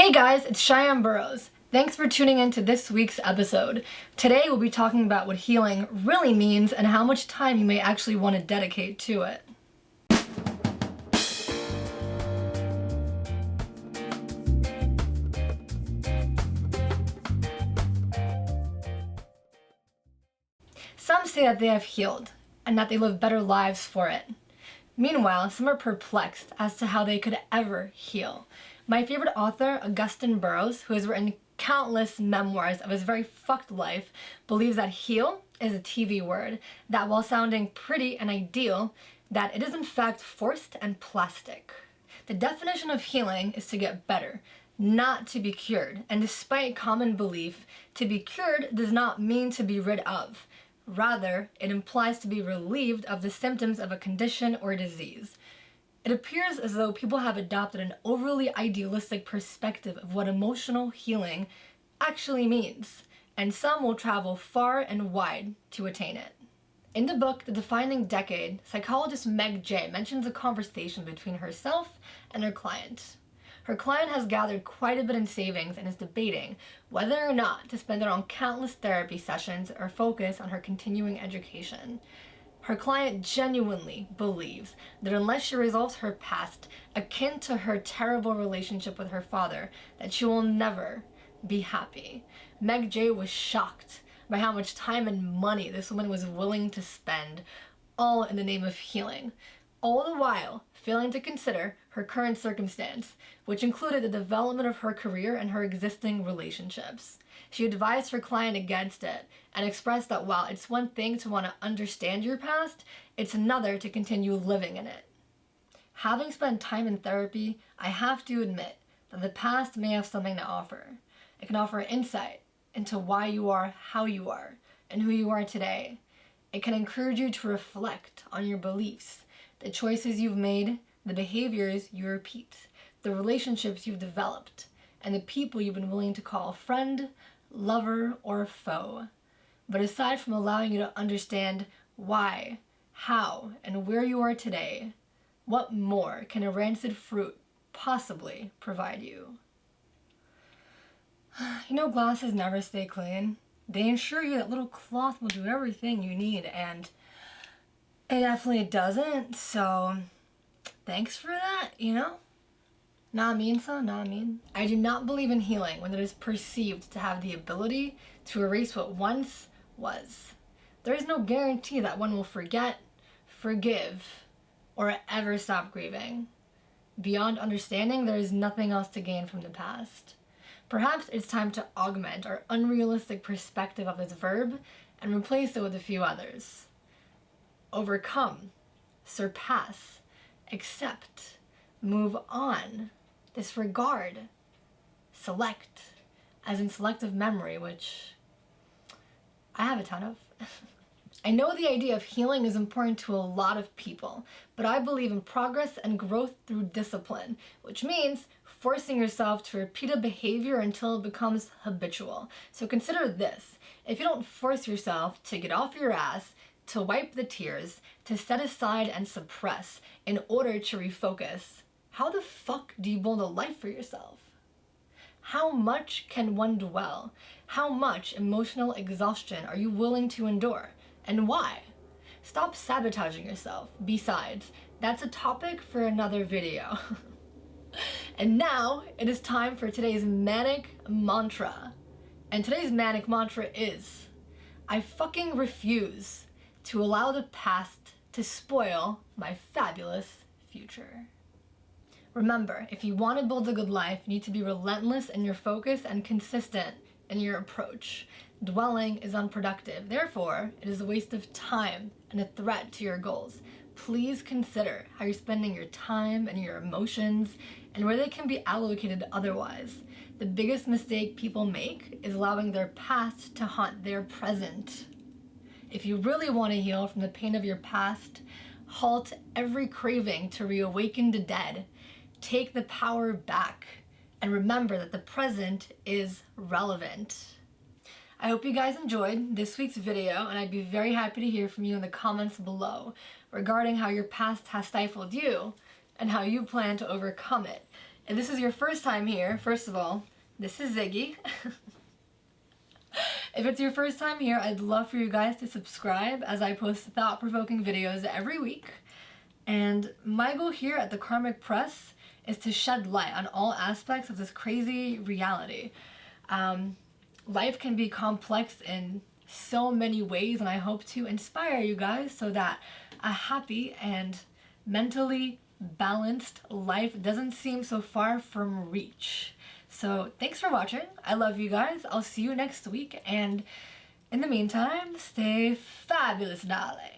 Hey guys, it's Cheyenne Burrows. Thanks for tuning in to this week's episode. Today we'll be talking about what healing really means and how much time you may actually want to dedicate to it. Some say that they have healed and that they live better lives for it. Meanwhile, some are perplexed as to how they could ever heal. My favorite author, Augustin Burroughs, who has written countless memoirs of his very fucked life, believes that heal is a TV word, that while sounding pretty and ideal, that it is in fact forced and plastic. The definition of healing is to get better, not to be cured, and despite common belief, to be cured does not mean to be rid of. Rather, it implies to be relieved of the symptoms of a condition or disease. It appears as though people have adopted an overly idealistic perspective of what emotional healing actually means, and some will travel far and wide to attain it. In the book, The Defining Decade, psychologist Meg J mentions a conversation between herself and her client. Her client has gathered quite a bit in savings and is debating whether or not to spend it on countless therapy sessions or focus on her continuing education. Her client genuinely believes that unless she resolves her past, akin to her terrible relationship with her father, that she will never be happy. Meg J was shocked by how much time and money this woman was willing to spend, all in the name of healing, all the while failing to consider her current circumstance, which included the development of her career and her existing relationships. She advised her client against it and expressed that while it's one thing to want to understand your past, it's another to continue living in it. Having spent time in therapy, I have to admit that the past may have something to offer. It can offer insight into why you are how you are and who you are today. It can encourage you to reflect on your beliefs, the choices you've made, the behaviors you repeat, the relationships you've developed, and the people you've been willing to call friend, lover, or foe. But aside from allowing you to understand why, how, and where you are today, what more can a rancid fruit possibly provide you? You know, glasses never stay clean. They ensure you that little cloth will do everything you need, and it definitely doesn't, so thanks for that, you know? Nah mean so, nah mean. I do not believe in healing when it is perceived to have the ability to erase what once was. There is no guarantee that one will forget, forgive, or ever stop grieving. Beyond understanding, there is nothing else to gain from the past. Perhaps it's time to augment our unrealistic perspective of this verb and replace it with a few others. Overcome, surpass, accept, move on, disregard, select, as in selective memory, which I have a ton of. I know the idea of healing is important to a lot of people, but I believe in progress and growth through discipline, which means forcing yourself to repeat a behavior until it becomes habitual. So consider this: if you don't force yourself to get off your ass, to wipe the tears, to set aside and suppress in order to refocus, how the fuck do you build a life for yourself? How much can one dwell? How much emotional exhaustion are you willing to endure? And why? Stop sabotaging yourself. Besides, that's a topic for another video. And now it is time for today's manic mantra. And today's manic mantra is, I fucking refuse to allow the past to spoil my fabulous future. Remember, if you want to build a good life, you need to be relentless in your focus and consistent in your approach. Dwelling is unproductive. Therefore, it is a waste of time and a threat to your goals. Please consider how you're spending your time and your emotions and where they can be allocated otherwise. The biggest mistake people make is allowing their past to haunt their present. If you really want to heal from the pain of your past, halt every craving to reawaken the dead. Take the power back and remember that the present is relevant. I hope you guys enjoyed this week's video, and I'd be very happy to hear from you in the comments below regarding how your past has stifled you and how you plan to overcome it. If this is your first time here, first of all, this is Ziggy. If it's your first time here, I'd love for you guys to subscribe as I post thought-provoking videos every week. And my goal here at the Karmic Press is to shed light on all aspects of this crazy reality. Life can be complex in so many ways, and I hope to inspire you guys so that a happy and mentally balanced life doesn't seem so far from reach. So thanks for watching. I love you guys. I'll see you next week, and in the meantime, stay fabulous, darling.